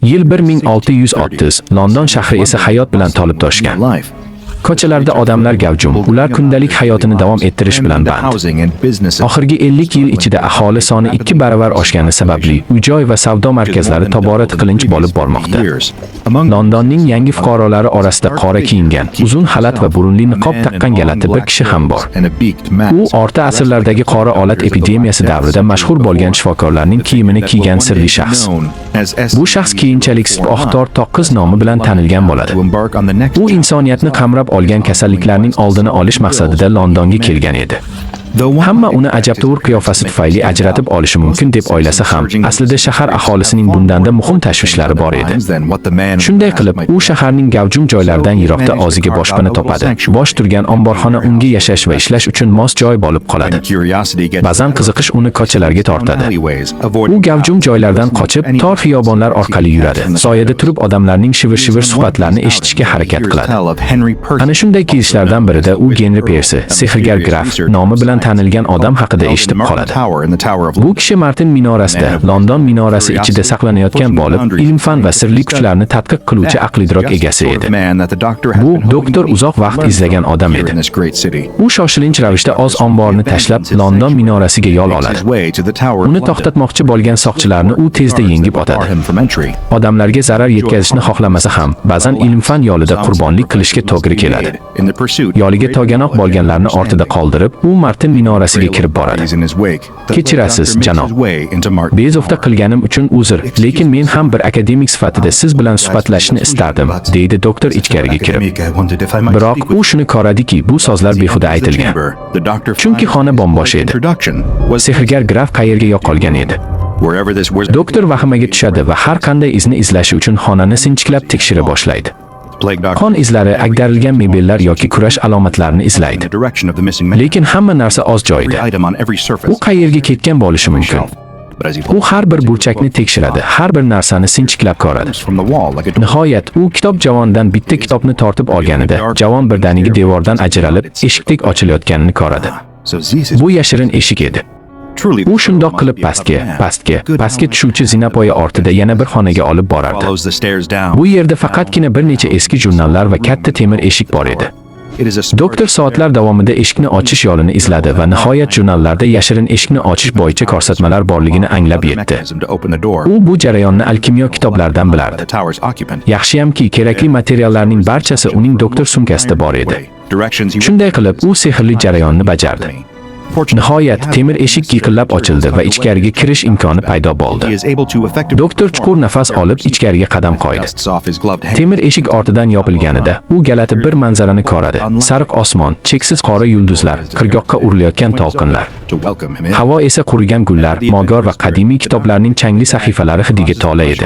Yil 1630, London shahri esa hayot bilan to'lib toshgan. Ko'chalarda odamlar gavjum, ular kundalik hayotini davom ettirish bilan band. Oxirgi 50 yil ichida aholi soni 2 baravar oshgani sababli uy-joy va savdo markazlari tobora tiqilinch bo'lib bormoqda. Londonning yangi fuqarolari orasida qora kiyingan, uzun xalat va burunli niqob taqqan galati bir kishi ham bor. U o'rta asrlardagi qora olat epidemiyasi davrida mashhur bo'lgan shifokorlarning kiyimini kiygan sirli shaxs. Bu shaxs keyinchalik Spohtor Toqqiz nomi bilan tanilgan bo'ladi. U insoniyatni qamrab olgan kasalliklarning oldini olish maqsadida Londonga kelgan edi. Hamma uni ajabtovur qiyofasi tufayli ajratib olishi mumkin deb o'ylasa ham, aslida shahar aholisining bundanda muhim tashvishlari bor edi. Shunday qilib, u shaharning gavjum joylaridan yiroqda o'ziga boshpana topadi. Bosh turgan omborxona unga yashash va ishlash uchun mos joy bo'lib qoladi. Ba'zan qiziqish uni ko'chalarga tortadi. U gavjum joylardan qochib, tor xiyobonlar orqali yuradi. Soyada turib odamlarning shivir-shivir suhbatlarini eshitishga harakat qiladi. Ana shunday kelishlardan birida u Henry Pierce, sehrgar graf nomi bilan tanilgan odam haqida eshitib qoladi. Bu kishi Martin minorasida, London minorasi ichida saqlanayotgan bo'lib, ilm-fan va sirli kuchlarni tadqiq qiluvchi aql-idrok egasi edi. Bu doktor uzoq vaqt izlagan odam edi. U shoshilinch ravishda o'z omborni tashlab London minorasiga yo'l oladi. Uni to'xtatmoqchi bo'lgan soqchilarni u tezda yengib o'tadi. Odamlarga zarar yetkazishni xohlamasa ham, ba'zan ilm-fan yo'lida qurbonlik qilishga to'g'ri keladi. Yo'liga to'ganoq bo'lganlarni ortida qoldirib, u Martin minorasiga kirib boradi. Kechirasiz, janob. Bezovta qilganim uchun uzr, lekin men ham bir akademik sifatida siz bilan suhbatlashishni istardim, deydi doktor ichkariga kirib. Biroq u shuni ko'radiki, bu so'zlar behuda aytilgan. Chunki xona bombosh edi. Sehrgar graf qayerga yo'qolgan edi. Doktor vahimaga tushadi va har qanday izni izlashi uchun xonani sinchiklab tekshira boshlaydi. Qon izlari, agdarilgan mebellar yoki kurash alomatlarini izlaydi. Lekin hamma narsa o'z joyida. U qayerga ketgan bo'lishi mumkin. U har bir burchakni tekshiradi, har bir narsani sinchiklab ko'radi. Nihoyat, u kitob javonidan bitta kitobni tortib olganida, javon birdaniga devordan ajralib, eshikdek ochilayotganini ko'radi. Bu yashirin eshik edi. U shundoq qilib pastga tushuvchi zinapoya ortida yana bir xonaga olib borardi. Bu yerda faqatgina bir necha eski jurnallar va katta temir eshik bor edi. Doktor soatlar davomida eshikni ochish yo'lini izladi va nihoyat jurnallarda yashirin eshikni ochish bo'yicha ko'rsatmalar borligini anglab yetdi. U bu jarayonni alkimiyo kitoblaridan bilardi. Yaxshiyamki, kerakli materiallarning barchasi uning doktor sumkasida bor edi. Shunday qilib, u sehrli jarayonni bajardi. Nihoyat temir eshik yiqilab ochildi va ichkariga kirish imkoni paydo bo'ldi. Doktor chuqur nafas olib ichkariga qadam qo'ydi. Temir eshik ortidan yopilganida u galati bir manzarani ko'radi. Sariq osmon, cheksiz qora yulduzlar, qirg'oqqa urilayotgan to'lqinlar. Havo esa qurigan gullar, mogor va qadimiy kitoblarning changli sahifalari hidiga to'la edi.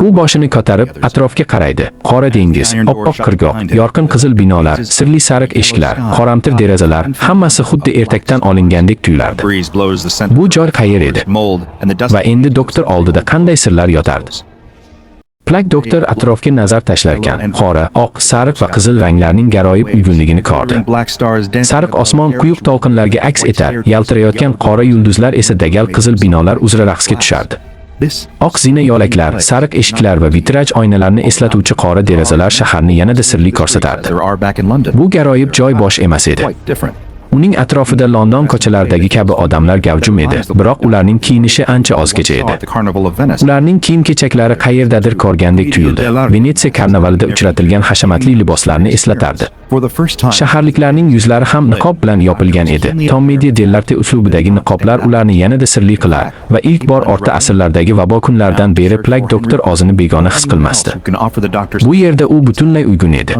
U boshini ko'tarib atrofga qaraydi. Qora dengiz, oppoq qirg'oq, yorqin qizil binolar, sirli sariq eshiklar, qoramtir derazalar, hammasi xuddi ertakdan olingandek tuyulardi. Bu joy qayer edi? Va endi doktor oldida qanday sirlar yotardi? Plak doktor atrofga nazar tashlarkan, qora, oq, sariq va qizil ranglarning garoyib uyg'unligini ko'rdi. Sariq osmon quyuq to'lqinlarga aks etar, yaltirayotgan qora yulduzlar esa dagal qizil binolar uzra raqsga tushardi. Oq zina yo'laklar, sariq eshiklar va vitraj oynalarni eslatuvchi qora derazalar shaharni yanada sirli ko'rsatardi. Bu garoyib joy bosh emas edi. Uning atrofida London ko'chalaridagi kabi odamlar gavjum edi, biroq ularning kiyinishi ancha ozgacha edi. Ularning kiyim-kechaklari qayerdadir ko'rgandek tuyuldi. Venetsiya karnavalida uchratilgan hashamatli liboslarni eslatardi. Shaharliklarning yuzlari ham niqob bilan yopilgan edi. Tommedia dell'arte uslubidagi niqoblar ularni yanada sirli qilar va ilk bor o'rta asrlardagi vabo kunlardan beri Plak doktor o'zini begona his qilmasdi. Bu yerda u butunlay uyg'un edi.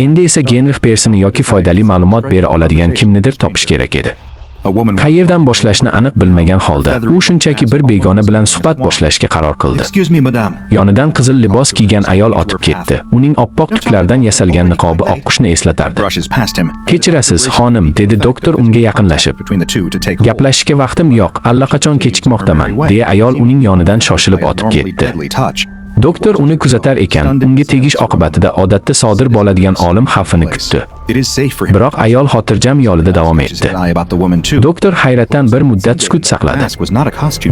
Endi esa Henry Pierce'ni yoki foydali ma'lumot bera oladigan kimnidir topish kerak edi. Qayerdan boshlashni aniq bilmagan holda, u shunchaki bir begona bilan suhbat boshlashga qaror qildi. Yonidan qizil libos kiygan ayol o'tib ketdi. Uning oppoq tuklardan yasalgan niqobi oqqushni eslatardi. "Kechirasiz, xonim", dedi doktor unga yaqinlashib. "Gaplashishga vaqtim yo'q, allaqachon kechikmoqdaman", deya ayol uning yonidan shoshilib o'tib ketdi. Doktor uni kuzatar ekan, unga tegish oqibatida odatda sodir bo'ladigan o'lim xavfini kutdi. Biroq ayol xotirjam yo'lida davom etdi. Doktor hayratdan bir muddat sukut saqladi.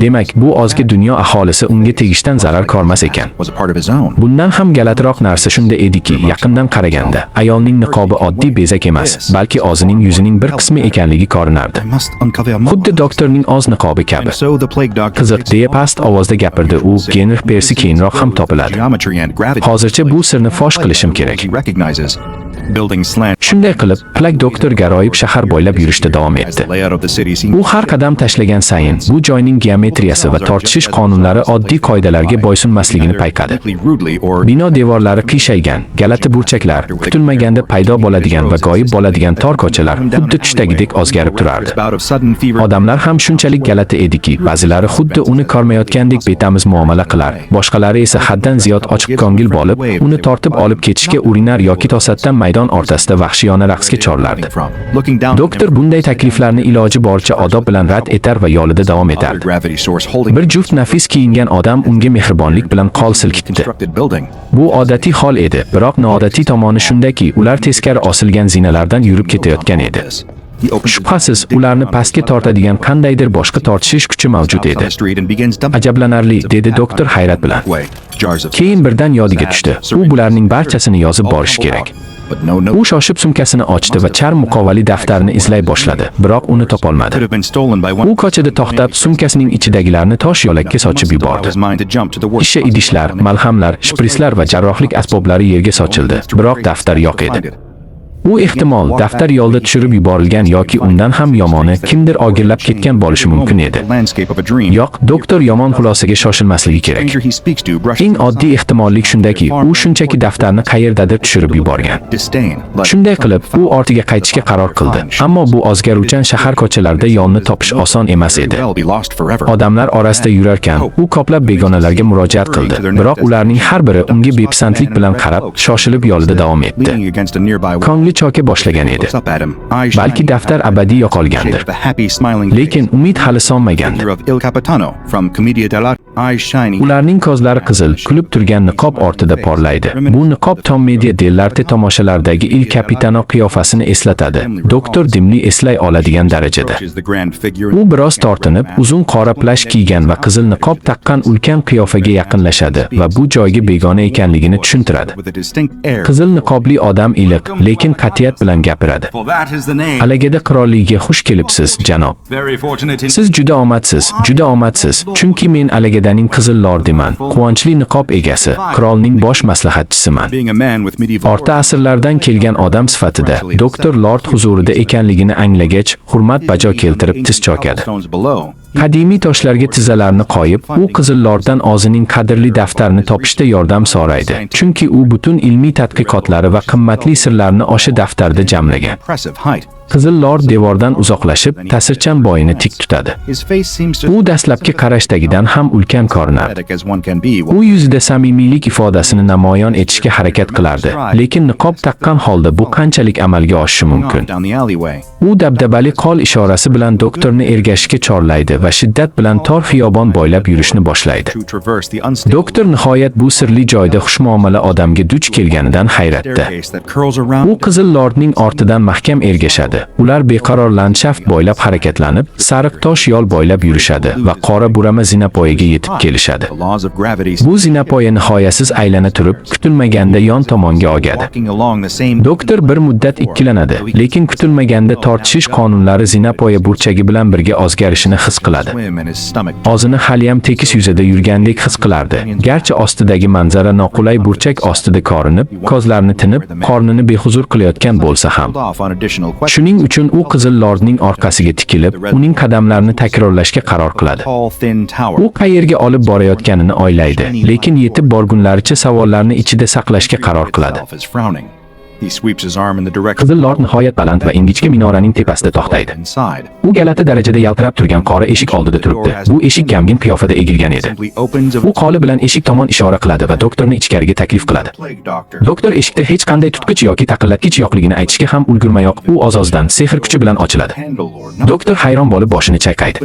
Demak, bu ozgi dunyo aholisi unga tegishdan zarar ko'rmas ekan. Bundan ham galatiroq narsa shunda ediki, yaqindan qaraganda ayolning niqobi oddiy bezak emas, balki o'zining yuzining bir qismi ekanligi ko'rinardi. Xuddi doktorning o'z niqobi kabi. Qiziq, deya past ovozda gapirdi u. Genrix Persi keyinroq ham topiladi. Hozircha bu sirni fosh qilishim kerak. Shunday qilib, Plak doktor garoyib shahar bo'ylab yurishda davom etdi. U har qadam tashlagan sayin bu joyning geometriyasi va tortishish qonunlari oddiy qoidalarga bo'ysunmasligini payqadi. Bino devorlari qiyshaygan, galati burchaklar, kutilmaganda paydo bo'ladigan va g'oyib bo'ladigan tor ko'chalar xuddi tushdagidek o'zgarib turardi. Odamlar ham shunchalik galati ediki, ba'zilari xuddi uni ko'rmayotgandek betamiz muomala qilar, boshqalari esa haddan ziyod ochiqko'ngil bo'lib, uni tortib olib ketishga urinar yoki to'satdan maydon o'rtasida vahshiyona raqsga chorlardi. Doktor bunday takliflarni iloji boricha odob bilan rad etar va yo'lida davom etardi. Bir juft nafis kiyingan odam unga mehribonlik bilan qo'l silkitdi. Bu odatiy hol edi, biroq noodatiy tomoni shundaki, ular teskari osilgan zinalardan yurib ketayotgan edi. Shubhasiz, ularni pastga tortadigan qandaydir boshqa tortishish kuchi mavjud edi. Ajablanarli, dedi doktor hayrat bilan. Keyin birdan yodiga tushdi. U bularning barchasini yozib borish kerak. U shoshib sumkasini ochdi va charm muqovali daftarni izlay boshladi, biroq uni topolmadi. U ko'chada to'xtab, sumkasining ichidagilarni tosh yo'lakka sochib yubordi. Shisha idishlar, malhamlar, shprislar va jarrohlik asboblari yerga sochildi, biroq daftar yo'q edi. U ehtimol daftar yo'lda tushirib yuborilgan yoki undan ham yomoni kimdir o'girlab ketgan bo'lishi mumkin edi. Yo'q, doktor yomon xulosaga shoshilmasligi kerak. Eng oddiy ehtimollik shundaki, u shunchaki daftarni qayerdadir tushirib yuborgan. Shunday qilib, u ortiga qaytishga qaror qildi. Ammo bu o'zgaruvchan shahar ko'chalarida yo'lni topish oson emas edi. Odamlar orasida yurarkan, u ko'plab begonalarga murojaat qildi, biroq ularning har biri unga bepisandlik bilan qarab, shoshilib yo'lida davom etdi. Ko'ngli choka boshlagan edi. Balki daftar abadiy yo'qolgandir. Lekin umid hali sonmagandi. Ularning ko'zlari qizil, kulib turgan niqob ortida porlaydi. Bu niqob Tom Media dell'arte tomoshalardagi Il Capitano qiyofasini eslatadi. Doktor dimli eslay oladigan darajada. U biroz tortinib, uzun qora plash kiygan va qizil niqob taqqan ulkan qiyofaga yaqinlashadi va bu joyga begona ekanligini tushuntiradi. Qizil niqobli odam iliq, lekin qat'iyat bilan gapiradi. Alagada qirolligiga xush kelibsiz, janob. Siz juda omadsiz, chunki men Alagadaning qizil lordiman, quvonchli niqob egasi, qirolning bosh maslahatchisiman. Orta asrlardan kelgan odam sifatida doktor lord huzurida ekanligini anglagach, hurmat bajo keltirib tiz cho'kadi. Qadimiy toshlarga tizzalarini qo'yib, u qizil lorddan o'zining qadrli daftarini topishda yordam so'raydi, chunki u butun ilmiy tadqiqotlari va qimmatli sirlarni o'sha daftarda jamlagan. Qizil lord devordan uzoqlashib, ta'sirchan bo'yini tik tutadi. U dastlabki qarashdagidan ham ulkan ko'rinardi. U yuzida samimiylik ifodasini namoyon etishga harakat qilardi, lekin niqob taqqan holda bu qanchalik amalga oshishi mumkin? U dabdabali qo'l ishorasi bilan doktorni ergashishga chorlaydi va shiddat bilan tor xiyobon bo'ylab yurishni boshlaydi. Doktor nihoyat bu sirli joyda xushmuomala odamga duch kelganidan hayratda. U qizil lordning ortidan mahkam ergashadi. Ular beqaror landshaft bo'ylab harakatlanib, sariq tosh yo'l bo'ylab yurishadi va qora burama zinapoyaga yetib kelishadi. Bu zinapoya nihoyasiz aylana turib, kutilmaganda yon tomonga ogadi. Doktor bir muddat ikkilanadi, lekin kutilmaganda tortishish qonunlari zinapoya burchagi bilan birga o'zgarishini his qiladi. O'zini haliyam tekis yuzida yurgandek his qilardi. Garchi ostidagi manzara noqulay burchak ostida ko'rinib, ko'zlarini tinib, qornini behuzur qilayotgan bo'lsa ham. Shuning uchun u qizil lordning orqasiga tikilib, uning qadamlarini takrorlashga qaror qiladi. U qayerga olib borayotganini o'ylaydi, lekin yetib borgunlaricha savollarni ichida saqlashga qaror qiladi. Qizil lord nihoyat baland va ingichka minoraning tepasida to'xtaydi. U galati darajada yaltirab turgan qora eshik oldida turibdi. Bu eshik gamgin qiyofada egilgan edi. U qo'li bilan eshik tomon ishora qiladi va doktorni ichkariga taklif qiladi. Doktor eshikda hech qanday tutqich yoki taqillatgich yo'qligini aytishga ham ulgurmayoq, u ozozidan sehr kuchi bilan ochiladi. Doktor hayron bo'lib boshini chayqaydi.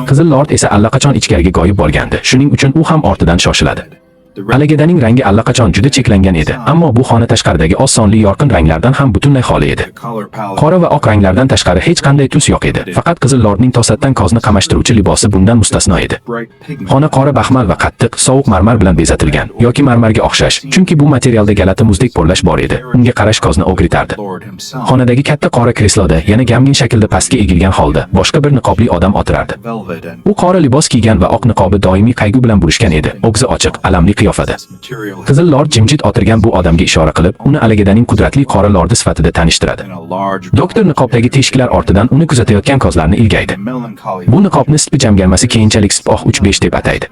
Qizil lord esa allaqachon ichkariga g'oyib bo'lgandi. Shuning uchun u ham ortidan shoshiladi. Alagadaning rangi allaqachon juda cheklangan edi, ammo bu xona tashqaridagi oz sonli yorqin ranglardan ham butunlay xoli edi. Qora va oq ranglardan tashqari hech qanday tus yo'q edi. Faqat Qizil Lordning to'satdan ko'zni qamashtiruvchi libosi bundan mustasno edi. Xona qora baxmal va qattiq, sovuq marmar bilan bezatilgan yoki marmarga o'xshash, chunki bu materialda galati muzdek porlash bor edi. Unga qarash ko'zni o'g'ritardi. Xonadagi katta qora kresloda yana gamgin shaklda pastga egilgan holda boshqa bir niqobli odam o'tirardi. U qora libos kiygan va oq niqobi doimiy qayg'u bilan burishgan edi. Og'zi ochiq, alamli qiyofada. Qizil Lord jimjit o'tirgan bu odamga ishora qilib, uni Alagadaning qudratli qora lordi sifatida tanishtiradi. Doktor niqobdagi teshiklar ortidan uni kuzatayotgan ko'zlarni ilgaydi. Bu niqobni sitpi jamg'armasi keyinchalik Spoh 35 deb ataydi.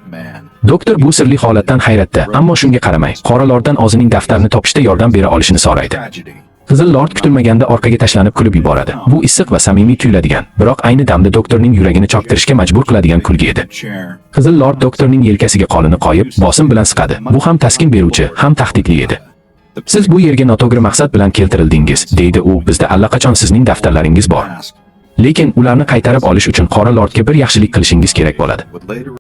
Doktor bu sirli holatdan hayratda, ammo shunga qaramay, qora lorddan o'zining daftarini topishda yordam bera olishini so'raydi. Qizil Lord kutilmaganda orqaga tashlanib kulib yuboradi. Bu issiq va samimiy tuyuladigan, biroq ayni damda doktorning yuragini choktirishga majbur qiladigan kulgi edi. Qizil Lord doktorning yelkasiga qo'lini qo'yib, bosim bilan siqadi. Bu ham taskin beruvchi, ham tahdidli edi. Siz bu yerga noto'g'ri maqsad bilan keltirildingiz, deydi u. Bizda allaqachon sizning daftarlaringiz bor. Lekin ularni qaytarib olish uchun qora lordga bir yaxshilik qilishingiz kerak bo'ladi.